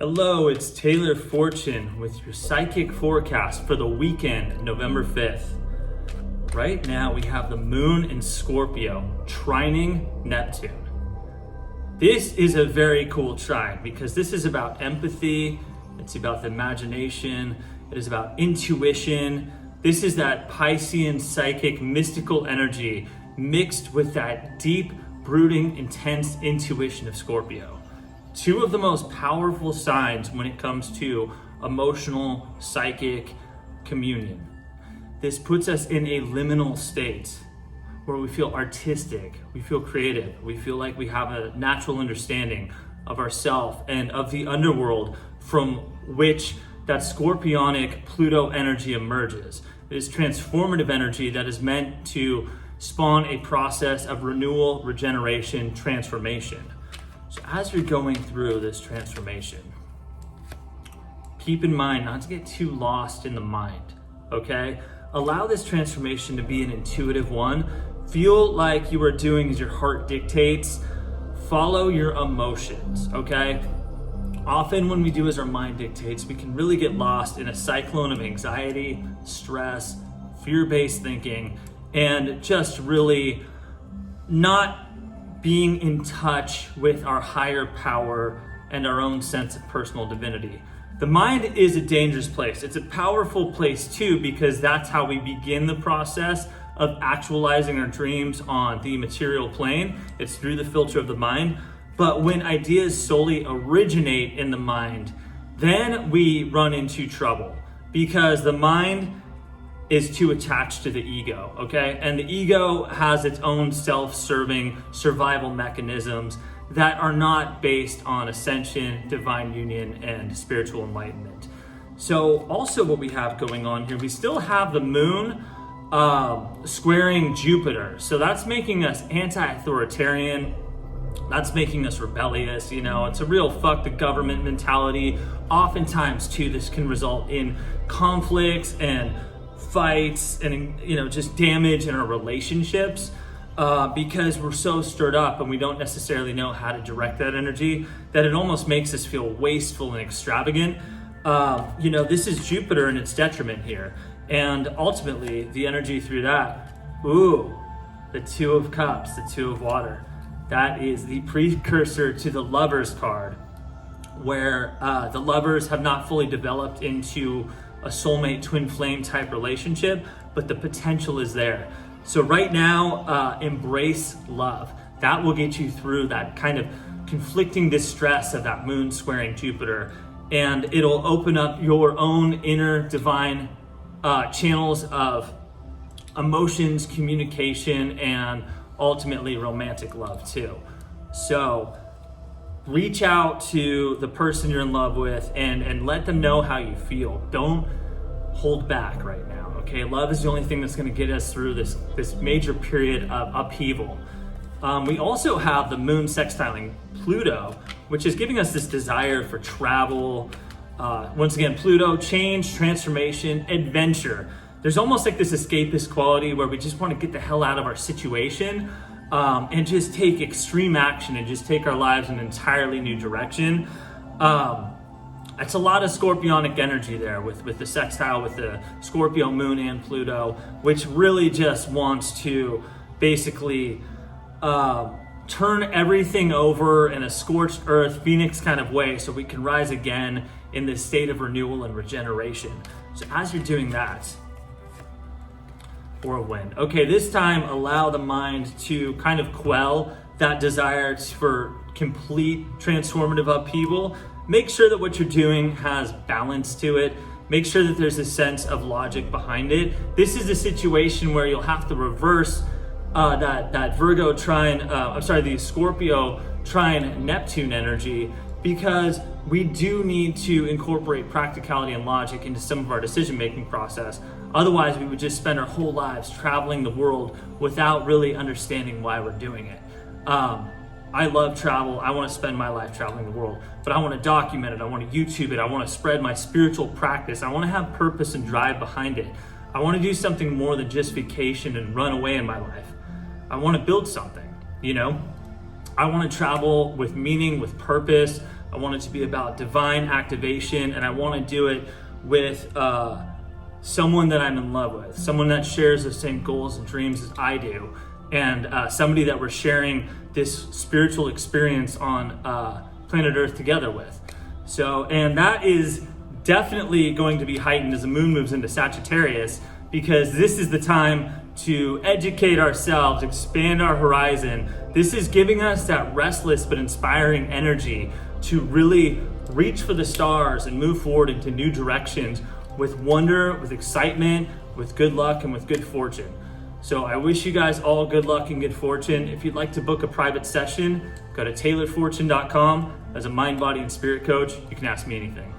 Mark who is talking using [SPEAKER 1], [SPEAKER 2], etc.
[SPEAKER 1] Hello, it's Taylor Fortune with your psychic forecast for the weekend, November 5th. Right now we have the moon in Scorpio, trining Neptune. This is a very cool trine because this is about empathy, it's about the imagination, it is about intuition. This is that Piscean psychic mystical energy mixed with that deep, brooding, intense intuition of Scorpio. Two of the most powerful signs when it comes to emotional, psychic communion. This puts us in a liminal state where we feel artistic, we feel creative, we feel like we have a natural understanding of ourself and of the underworld from which that scorpionic Pluto energy emerges. It is transformative energy that is meant to spawn a process of renewal, regeneration, transformation. So as you're going through this transformation, keep in mind not to get too lost in the mind, okay? Allow this transformation to be an intuitive one. Feel like you are doing as your heart dictates. Follow your emotions, okay? Often when we do as our mind dictates, we can really get lost in a cyclone of anxiety, stress, fear-based thinking, and just really not being in touch with our higher power and our own sense of personal divinity. The mind is a dangerous place. It's a powerful place too, because that's how we begin the process of actualizing our dreams on the material plane. It's through the filter of the mind. But when ideas solely originate in the mind, then we run into trouble because the mind is too attached to the ego, okay? And the ego has its own self-serving survival mechanisms that are not based on ascension, divine union, and spiritual enlightenment. So also what we have going on here, we still have the moon squaring Jupiter. So that's making us anti-authoritarian, that's making us rebellious, it's a real fuck the government mentality. Oftentimes too, this can result in conflicts and fights and just damage in our relationships because we're so stirred up and we don't necessarily know how to direct that energy that it almost makes us feel wasteful and extravagant. This is Jupiter and its detriment here, and ultimately the energy through that, the Two of Cups, the Two of Water, that is the precursor to the Lovers card, where the lovers have not fully developed into a soulmate twin flame type relationship, but the potential is there. So right now, embrace love. That will get you through that kind of conflicting distress of that moon squaring Jupiter, and it'll open up your own inner divine channels of emotions, communication, and ultimately romantic love too. So reach out to the person you're in love with and let them know how you feel. Don't hold back right now, okay? Love is the only thing that's gonna get us through this major period of upheaval. We also have the moon sextiling Pluto, which is giving us this desire for travel. Once again, Pluto, change, transformation, adventure. There's almost like this escapist quality where we just wanna get the hell out of our situation and just take extreme action and just take our lives in an entirely new direction. It's a lot of scorpionic energy there with the sextile, with the Scorpio moon and Pluto, which really just wants to basically turn everything over in a scorched earth, phoenix kind of way, so we can rise again in this state of renewal and regeneration. So as you're doing that, or a win. Okay, this time allow the mind to kind of quell that desire for complete transformative upheaval. Make sure that what you're doing has balance to it. Make sure that there's a sense of logic behind it. This is a situation where you'll have to reverse that Virgo trine, the Scorpio trine Neptune energy, because we do need to incorporate practicality and logic into some of our decision-making process. Otherwise, we would just spend our whole lives traveling the world without really understanding why we're doing it. I love travel. I want to spend my life traveling the world, but I want to document it. I want to YouTube it. I want to spread my spiritual practice. I want to have purpose and drive behind it. I want to do something more than just vacation and run away in my life. I want to build something, I want to travel with meaning, with purpose, I want it to be about divine activation, and I want to do it with someone that I'm in love with, someone that shares the same goals and dreams as I do, and somebody that we're sharing this spiritual experience on planet Earth together with. So, and that is definitely going to be heightened as the moon moves into Sagittarius, because this is the time to educate ourselves, expand our horizon. This is giving us that restless but inspiring energy to really reach for the stars and move forward into new directions with wonder, with excitement, with good luck, and with good fortune. So I wish you guys all good luck and good fortune. If you'd like to book a private session, go to tailoredfortune.com. As a mind, body, and spirit coach, you can ask me anything.